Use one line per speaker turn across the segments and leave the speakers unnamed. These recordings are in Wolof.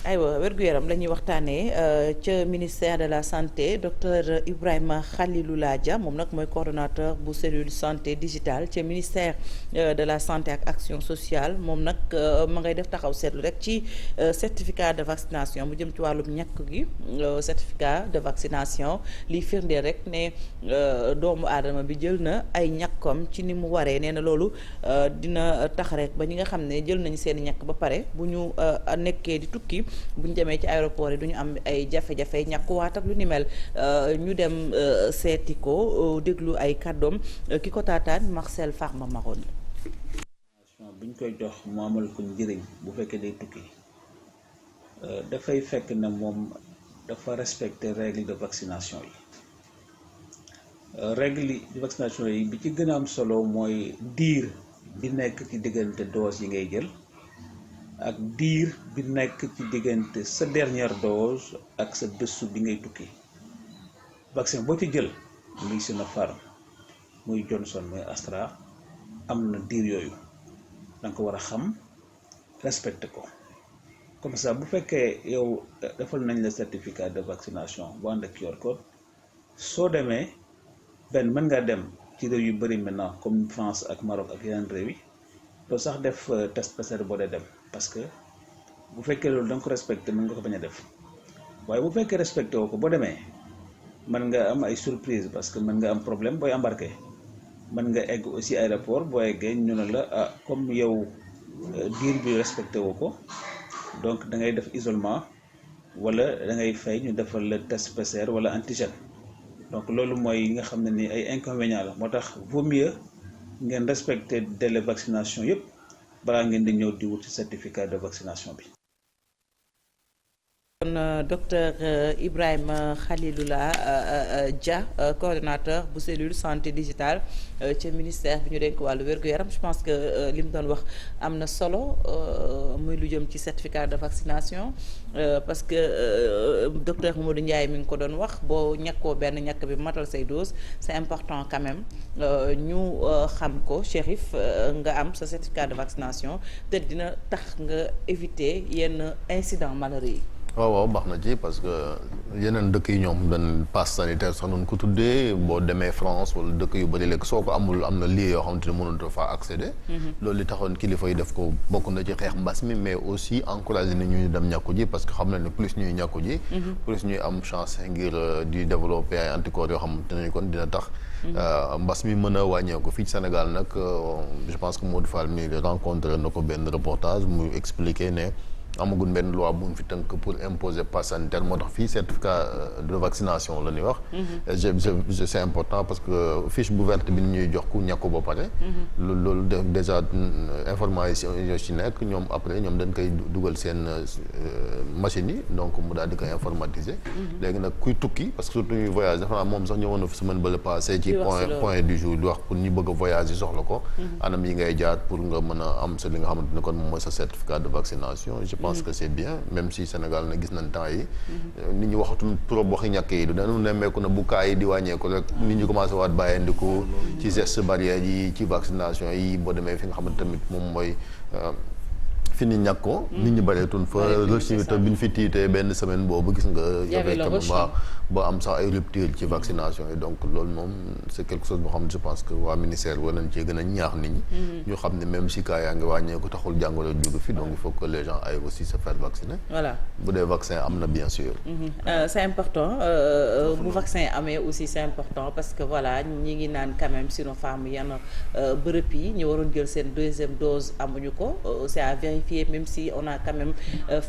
aywa wér-gu-yaram la ñuy waxtaanee ca ministère de la santé docteur Ibrahima Khaliloula Dia moom nag mooy coordonnateur bu cellule santé digitale ca ministère de la santé ak action sociale moom nag ma ngay def taxaw seetlu rek ci certificat de vaccination bu jëm ci wàllum ñàkk gi certificat de vaccination liy firndeel rek ne doomu aadama bi jël na ay ñàkkam ci ni mu waree nee na loolu dina tax rek ba ñi nga xam ne jël nañu seen ñàkk ba pare bu ñu nekkee di tukki bu ñu demee ci aéroport yi du ñu am ay jafe-jafe ñàkkuwaat ak lu ni mel ñu dem seeti ko déglu ay kàddoom ki ko taataan Marcel Farba Maron.
bu ñu koy jox mu amal ko njëriñ bu fekkee day tukki dafay fekk ne moom dafa respecter règle de vaccination yi règle de vaccination yi bi ci gën a am solo mooy diir bi nekk ci diggante dose yi ngay jël. ak diir bi nekk ci diggante sa dernière dose ak sa bésu bi ngay tukki vaccin boo ci jël muy Sinopharm muy Johnson muy Astra am na diir yooyu danga ko war a xam respecté ko comme ça bu fekkee yow defal nañ la certificat de vaccination bu ànd ak QR code soo demee benn mën ngaa dem ci réew yu bëri maintenant comme France ak Maroc ak yeneen réew yi doo sax def test PCR boo dee dem parce que bu fekkee loolu da nga ko respecté mën nga ko bañ a def waaye bu fekkee respecté woo ko boo demee mën nga am ay surprise parce que mën nga am problème booy embarqué mën nga egg aussi aéroport boo eggee ñu ne la ah comme yow diir bi respecté woo ko donc da ngay def isolement wala da ngay fay ñu defal la test PCR wala antigène donc loolu mooy yi nga xam ne ni ay inconvénients la moo tax vaut mieux ngeen respecté délai vaccination yëpp balaa ngeen di ñëw di wuti certificat de vaccination bi.
kon docteur Ibrahima Khaliloula Dia coordonnateur bu cellule santé digitale ci ministère bi ñu dénk wàllu wér-gu-yaram je pense que li mu doon wax am na solo muy lu jëm ci certificat de vaccination parce que docteur Mamadou Ndiaye mi ngi ko doon wax boo ñàkkoo benn ñàkk bi matal say dose c'est important quand même ñu xam ko Chérif nga am sa certificat de vaccination te dina tax nga éviter yenn incidents malheureux yi.
waaw baax na ci parce que yeneen dëkk yi ñoom dañ passe sanitaire sax noonu ko tuddee boo demee France wala dëkk yu bëri léegi soo ko amul am na lieu yoo xamante ne mënut faa accéder. loolu li taxoon kilifa yi def ko bokk na ci xeex mbas mi mais aussi encourager ni ñu dem ñàkku ji parce que xam na ne plus ñuy ñàkku ji. plus ñuy am chance ngir di développer ay anticorps yoo xamante ne kon dina tax. mbas mi mën a wàññeeku fii ci Sénégal nag je pense que Modou Fall mi rencontré na ko benn reportage muy expliquer ne. amaguñ benn loi bu ñu fi tënk pour imposer pass sanitaire moo tax fii certificat de vaccination la ñuy wax. C'est important parce que fiche bu verte bi ñuy jox ku ñàkku ba pare. loolu déjà information yoo ci nekk ñoom après ñoom dañ koy dugal seen machine yi donc mu daal di koy informatiser. léegi nag kuy tukki parce que surtout ñuy voyage dafa naa moom sax ñëwoon na fi semaine bële passé ci point du jour di wax pour ñu bëgg a voyager soxla ko. anam yi ngay jaar pour nga mën a am sa li nga xamante ne kon moom mooy sa certificat de vaccination. je pense que c'est bien même si Sénégal na gis nañ temps yi nit ñi waxatuñ trop waxi ñàkk yi dañu nemmeeku na bu kaa yi di wàññeeku rek nit ñi commencé waat bàyyandiku ci gestes barrières yi ci vaccination yi boo demee fi nga xamante tamit moom mooy fi ni ñàkk ko nit ñi bëreetun fa reçu te bi ñu fi tiitee benn semaine boobu gis nga yavee tam ba am sax ay rupture ci vaccination yi donc loolu moom c'est quelque chose boo xam ne je pense que waa ministère war nañ cee gën a ñaax nit ñi ñu xam ne même si cas yaa ngi wàññeeku taxul jàngoro jóge fi donc il faut que les gens aillent aussi se faire vacciner
voilà bu
dee vaccin am na bien sûr
c'est important bu vaccin amee aussi c'est important parce que voilà ñi ngi naan quand même Sinopharm yenn bërëb yi ñu waroon jël seen deuxième dose amuñu ko c'est à vérifier même si on a quand même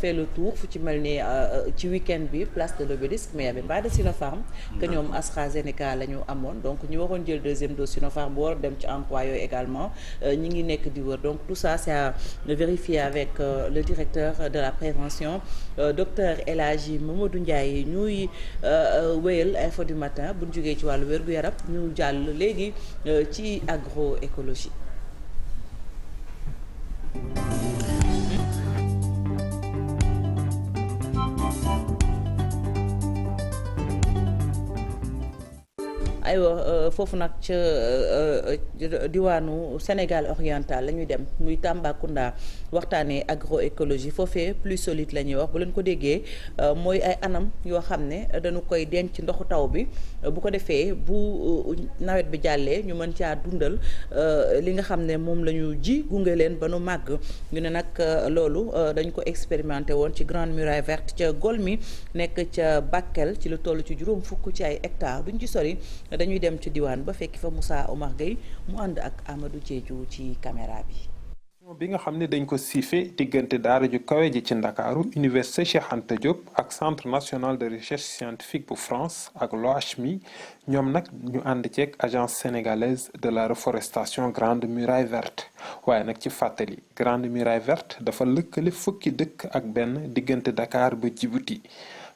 fait le tour fu ci mel ni ci week-end bi place de l'Obélisque mais y avait pas de Sinopharm que ñoom AstraZeneca la ñu amoon donc ñu waroon jël deuxième dose Sinopharm bu war dem ci emploi yooyu également ñi ngi nekk di wër donc tout ça c'est à vérifier avec le directeur de la prévention docteur El Hadji Mamadou Ndiaye ñuy wéyal info du matin bu ñu jógee ci wàllu wér-gu-yaram ñu jàll léegi ci agroécologie. aywa foofu nag ca diwaanu Sénégal oriental la ñuy dem muy Tambacounda waxtaanee agroécologie foofee plus solide la ñuy wax bu leen ko déggee mooy ay anam yoo xam ne dañu koy denc ndoxu taw bi bu ko defee bu nawet bi jàllee ñu mën caa dundal li nga xam ne moom la ñu ji gunge leen ba nu màgg ñu ne nag loolu dañ ko expérimenté woon ci Grande Muraille Verte ca Golmi nekk ca Bakel ci lu toll ci juróom fukk ci ay hectares duñ ci sori dañuy dem ci diwaan ba fekki fa Moussa Omar Gueye mu ànd ak Amadou Diédhiou ci caméra bi
nga xam ne dañ ko siife diggante daara ju kawe ji ci Ndakaaru Université Cheikh Anta Diop ak Centre national de recherche scientifique bu France ak l'OHMI ñoom nag ñu ànd ceeg agence sénégalaise de la reforestation Grande Muraille Verte waaye nag ci fàttali Grande Muraille Verte dafa lëkkale fukki dëkk ak benn diggante Dakar ba Djibouti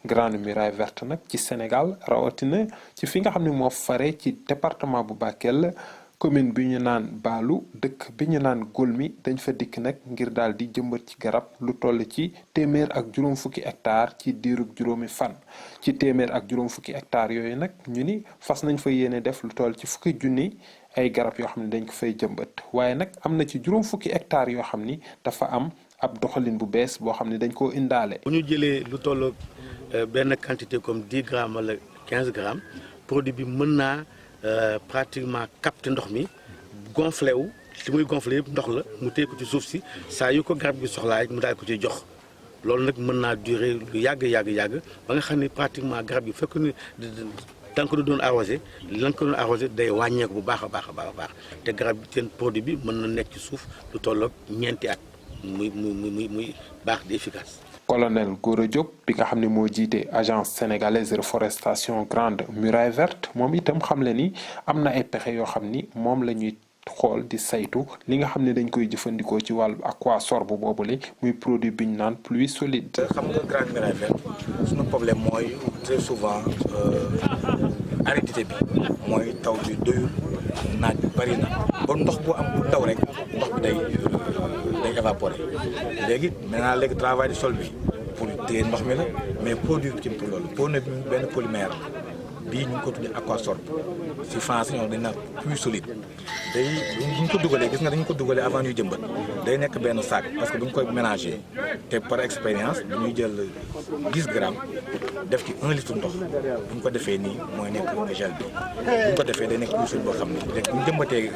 Grande Muraille Verte nag ci Sénégal rawatina ci fi nga xam ne moo fare ci département bu Bakel commune bi ñu naan Baalu dëkk bi ñu naan Golmi dañ fa dikk nag ngir daal di jëmbat ci garab lu toll ci téeméer ak juróom fukki hectares ci diirub juróomi fan ci téeméer ak juróom fukki hectares yooyu nag ñu ni fas nañ fa yéene def lu toll ci fukki junni ay garab yoo xam ne dañ ko fay jëmbat waaye nag am na ci juróom fukki hectares yoo xam ni dafa am ab doxalin bu bees boo xam ne dañ koo indaale.
bu ñu jëlee lu toll benn quantité comme 10 grammes wala 15 grammes produit bi mën naa pratiquement capter ndox mi gonflé wu li muy gonflé yëpp ndox la mu téye ko ci suuf si saa yu ko garab gi soxlaa mu daal ko ciy jox loolu nag mën naa durer lu yàgg ba nga xam ne pratiquement garab gi fekk ni da nga ko doon arrosé la nga ko doon arrosé day wàññeeku bu baax a baax te garab bi seen produit bi mën na nekk ci suuf lu tolloog ñeenti at muy baax di efficace.
colonel Gora Diop bi nga xam ne moo jiite agence sénégalaise de reforestation Grande Muraille Verte moom itam xam le ni am na ay pexe yoo xam ni moom la ñuy xool di saytu li nga xam ne dañ koy jëfandikoo ci wàllu aquasorbe boobule muy produit bi ñu naan pluie solide.
xam nga Grande Muraille Verte suñu problème mooy très souvent aridité bi mooy taw bi doyul naaj bi bari na ba ndox bu am bu taw rek ndox bi day évaporer léegi maintenant léegi travail du sol bi pour téye ndox mi la mais produit bi ci loolu produit bi benn polymère bii ñu ngi ko tuddee aquasorbe si français ñoom dañ naan pluie solide day bu ñu ko dugalee gis nga dañu ko dugalee avant ñuy jëmbat day nekk benn sac parce que bu ñu koy mélanger te par expérience dañuy jël 10 grammes def ci 1 litre ndox bu ñu ko defee nii mooy nekk gel bi bu ñu ko defee day nekk pluie solide boo xam ne léegi bu ñu jëmbatee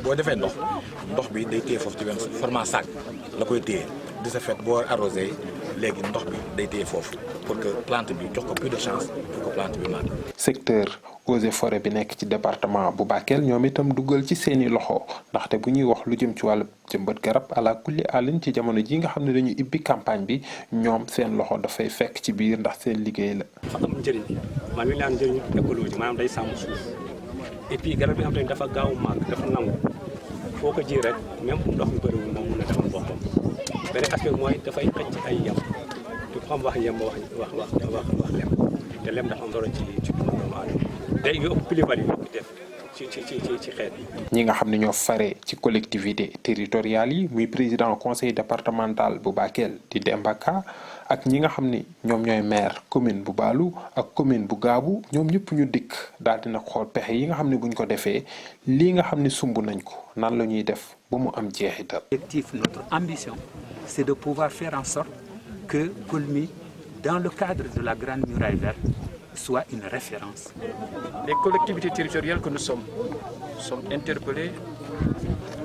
boo defee ndox bi day téye foofu ci benn format sac la koy téye de ce fait boo arrosé léegi ndox bi day téye foofu pour que plante bi jox ko plus de chance pour que plante bi màgg.
secteur eaux et forêt bi nekk ci département bu Bakel ñoom itam dugal ci seeni loxo ndaxte bu ñuy wax lu jëm ci wàllu jëmbat garab ala kulli àllin ci jamono ji nga xam ne dañu ibbi campagne bi ñoom seen loxo dafay fekk ci biir ndax seen liggéey la.
dafa am njëriñ maanaam li ñu naan njëriñu écologie maanaam day sàmm suuf et puis garab bi nga xam ne dafa gaaw màgg dafa nangu foo ko ji rek même ndox mi bëriwul moom mën a defal boppam beneen aspect mooy dafay xëcc ay yem te ku xam wax yem ba wax lem te lem dafa am solo ci doomu aadama day yu ëpp plus-value yu def ci xeet bi.
ñi nga xam ne ñoo fare ci collectivité territoriales yi muy président conseil départemental bu Bakel di Demba Ka ak ñi nga xam ni ñoom ñooy maire commune bu Baalu ak commune bu Gaabu ñoom ñëpp ñu dikk daal dina xool pexe yi nga xam ne buñ ko defee lii nga xam ne sumb nañ ko nan la ñuy def ba mu am jeexital.
Objectif, notre ambition, c'est de pouvoir faire en sorte que Golmi, dans le cadre de la Grande Muraille Verte, soit une référence.
Les collectivités territoriales que nous sommes interpellées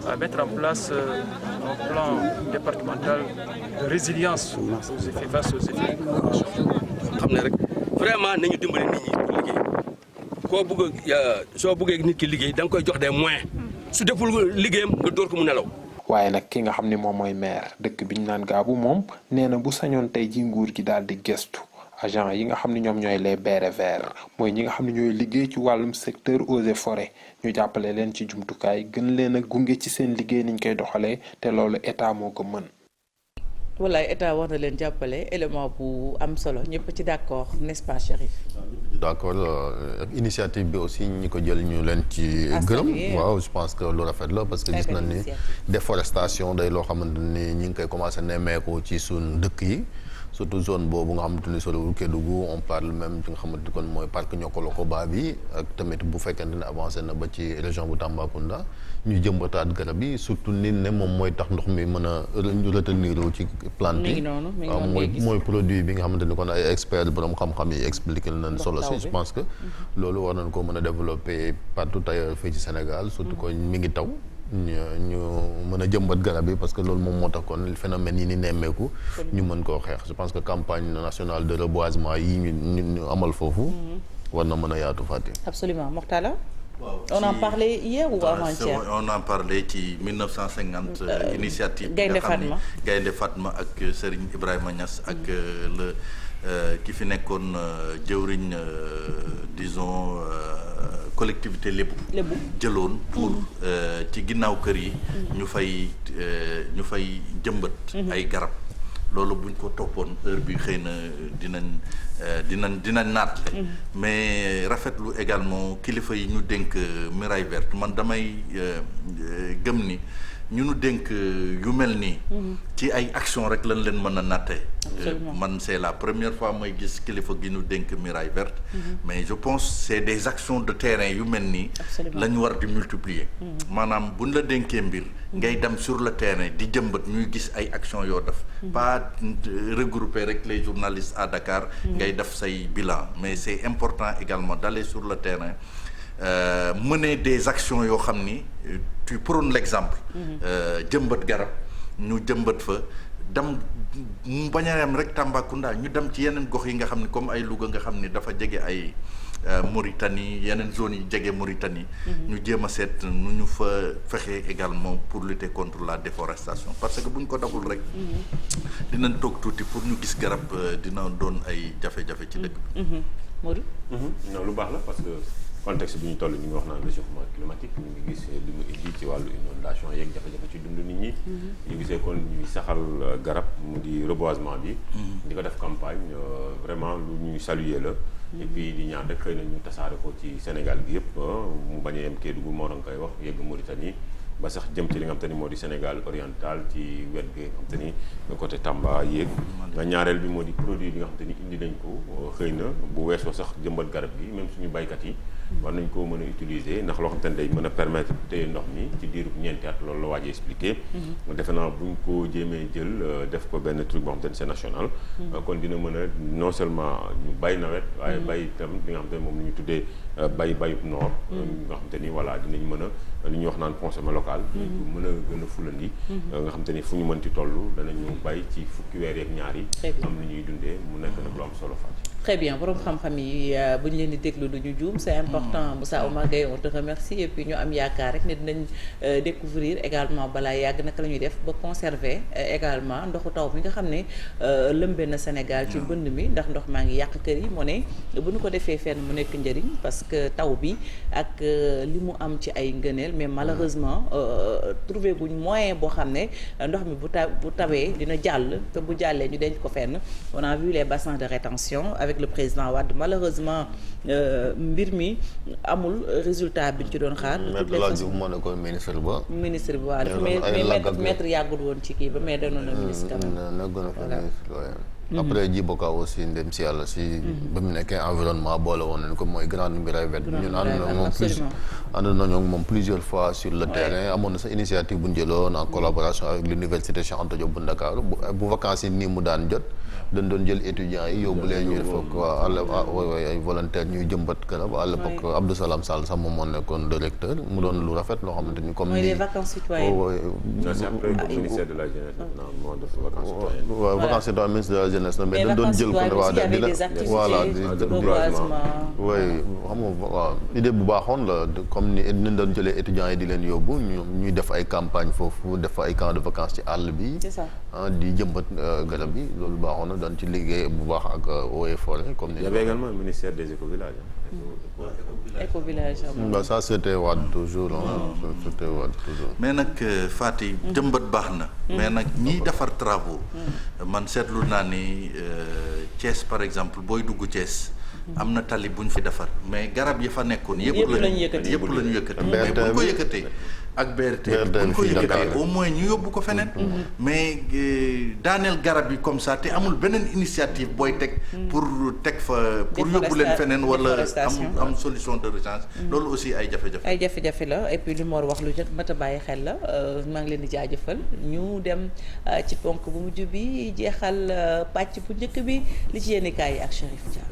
à mettre en place un plan départemental de résilience face aux effets.
xam ne rek vraiment nañu dimbali nit ñi pour liggéey koo bëgg soo bëggee nit ki liggéey da nga koy jox des moyens su deful liggéeyam nga door ko mu nelaw.
waaye nag ki nga xam ne moom mooy maire dëkk bi ñu naan Gaabu moom nee na bu sañoon tey ji nguur gi daal di gestu agent yi nga xam ne ñoom ñooy les bérets verts mooy ñi nga xam ne ñooy liggéey ci wàllum secteur eaux et forêt ñu jàppale leen ci jumtukaay gën leen a gunge ci seen liggéey niñ koy doxalee te loolu état moo ko mën.
wallaay état war na leen jàppale élément bu am solo ñëpp ci d'accord n'est-ce pas Chérif.
d'accord ak initiative bi aussi ñi ko jël ñu leen ci gërëm waaw je pense que lu rafet la parce que gis nañ ni déforestation day loo xamante ni ñi ngi koy commencé nemmeeku ci suñ dëkk yi surtout zone boobu nga xamante ni soriwul Kédougou on parle même ci nga xamante kon mooy parc Niokolo-Koba bi ak tamit bu fekkente ne avancé na ba ci région bu Tambacounda ñu jëmbataat garab yi surtout nit ne moom mooy tax ndox mi mën a retenir ci plante yi mooy produit bi nga xamante ni kon ay experts borom xam-xam yi expliqué nañ solo si je pense que loolu war nañ ko mën a développer partout ailleurs fii ci Sénégal surtout ko mi ngi taw ñu mën a jëmbat garab yi parce que loolu moom moo tax kon phénomène yi ni nemmeeku ñu mën koo xeex je pense que campagne nationale de reboisement yi ñu amal foofu war na mën a yaatu fàtte.
Absolument. Mokhtar on en parlait hier ou avant-hier?
On en parlait ci 1950 initiative bi nga xam ni Gaynde Fatma ak Serigne Ibrahima Niass ak le ki fi nekkoon jëwriñ disons collectivité lébu jëloon pour ci ginnaaw kër yi ñu fay jëmbat ay garab loolu buñ ko toppoon heure bi xëy na dinañ naatle mais rafetlu également kilifa yi ñu dénk Muraille Verte man damay gëm ni ñu nu dénk yu mel nii ci ay action rek lañ leen mën a nattee man c'est la première fois may gis kilifa gi ñu dénk Muraille Verte mais je pense c'est des actions de terrain yu mel nii la ñu war di multiplier maanaam buñ la dénkee mbir ngay dem sur le terrain di jëmbat ñuy gis ay action yoo def pas regrouper rek les journalistes à Dakar ngay def say bilan mais c'est important également d'aller sur le terrain mener des actions yoo xam ni tu prônes l'exemple jëmbat garab ñu jëmbat fa dem mu bañ a yem rek Tambacounda ñu dem ci yeneen gox yi nga xam ni comme ay Louga nga xam ni dafa jege ay Mauritanie yeneen zones yi jege Mauritanie ñu jéem a seet nu ñu fa fexe également pour lutter contre la déforestation parce que bu ñu ko deful rek dinañ toog tuuti pour ñu gis garab dina doon ay jafe-jafe ci dëkk bi
Modou
non lu baax la parce que contexte bi ñu toll ñu ngi wax naan réchauffement climatique ñu ngi gis li mu indi ci wàllu inondation yeeg jafe-jafe ci dund nit ñi ñu gisee kon ñuy saxal garab mu di reboisement bi di ko def campagne vraiment lu ñuy saluer la et puis di ñaan rek xëy na ñu tasaare ko ci Sénégal gi yëpp mu bañ a yem Kédougou moo doon koy wax yegg Mauritanie ba sax jëm ci li nga xam te ni moo di Sénégal oriental ci wet gi nga xam te ni côté Tamba yéeg ñaareel bi moo di produit bi nga xam te ni indi nañ ko xëy na bu weesoo sax jëmbat garab gi même suñu baykat yi war nañ koo mën a utiliser ndax loo xam te ne day mën a permettre téye ndox mi ci diirub ñeenti at loolu la waaj a expliqué defe naa buñ ko jéemee jël def ko benn truc boo xam te ne c'est national kon dina mën a non seulement ñu bay nawet waaye bay itam li nga xam te ne moom la ñu tuddee bayub noor nga xam te ni voilà dinañ mën a li ñuy wax naan consommé local dinañ ko mën a gën a fulandi nga xam te ni fu ñu mënti toll danañu bay ci fukki weer yeeg ñaar yi am lu ñuy dundee mu nekk nag lu am solo fàcc
très bien borom xam-xam yi bu ñu leen di déglu du ñu juum c'est important Moussa Oumar Gueye on te remercie et puis ñu am yaakaar rek ne dinañ découvrir également balaa yàgg naka la ñuy def ba conserver également ndoxu taw bi nga xam ne lëmbee na Sénégal ci mbënd mi ndax ndox maa ngi yàq kër yi moo ne bu ñu ko defee fenn mu nekk njëriñ parce que taw bi ak li mu am ci ay ngëneel mais malheureusement trouvé guñ moyen boo xam ne ndox mi bu tawee dina jàll te bu jàllee ñu denc ko fenn on a vu les bassins de rétention avec le président Wade malheureusement mbir mi amul résultat bi ñu ci doon xaar.
moo nekkoon ministre ba.
ministre bi waaw dafa mais maître yàggul woon ci kii ba mais danoon na ministre quand même.
après Djiboka aussi ndem si yàlla si ba mu nekkee environnement boole woon nañ ko mooy Grande Muraille Verte ñun ànd nañoo moom plusieurs fois sur le terrain amoon na sa initiative bu ñu jëloon en collaboration avec l'université Cheikh Anta Diop bu Ndakaaru bu vacances yi nii mu daan jot dañ doon jël étudiants yi yóbbu leen ñu def ay volontaires ñuy jëmbat garab à l'époque Abdou Salam Sall sax moom moo nekkoon directeur mu doon lu rafet loo xamante ni comme
mooy les vacances citoyennes
ministère de la jeunesse moo def vacances citoyennes
waaw vacances citoyennes ministre de la jeunesse mais dañ doon jël kon waa voilà oui xam nga waaw idée bu baaxoon la comme ni ñu doon jëlee étudiants yi di leen yóbbu ñuy def ay campagne foofu def ay camps de vacances ci àll bi di jëmbat garab bi loolu baaxoon na doon ci liggéey bu baax ak eaux et forêts comme ni.
Il y avait également le ministère des écovillages.
Écovillages.
Ça c'était Wade toujours. C'était Wade toujours.
mais nag Fati jëmbat baax na. mais nag ñiy defar travaux. man seetlu naa ni Thiès par exemple booy dugg Thiès. am na tali bu ñu fi defar mais garab yi fa nekkoon. yëpp la ñu yëkkati mais bu ñu ko yëkkatee. ak BRT bu ñu ko yëkkatee au moins ñu yóbbu ko feneen mais daaneel garab yi comme ça te amul beneen initiative booy teg pour teg fa pour yóbbu leen feneen wala am solution de rechange loolu aussi ay jafe-jafe
la et puis li Mor wax lu jot mat a bàyyi xel la maa ngi leen di jaajëfal ñu dem ci ponk bu mujj bi jeexal pàcc bu njëkk bi li ci yéenekaay yi ak Chérif Dia.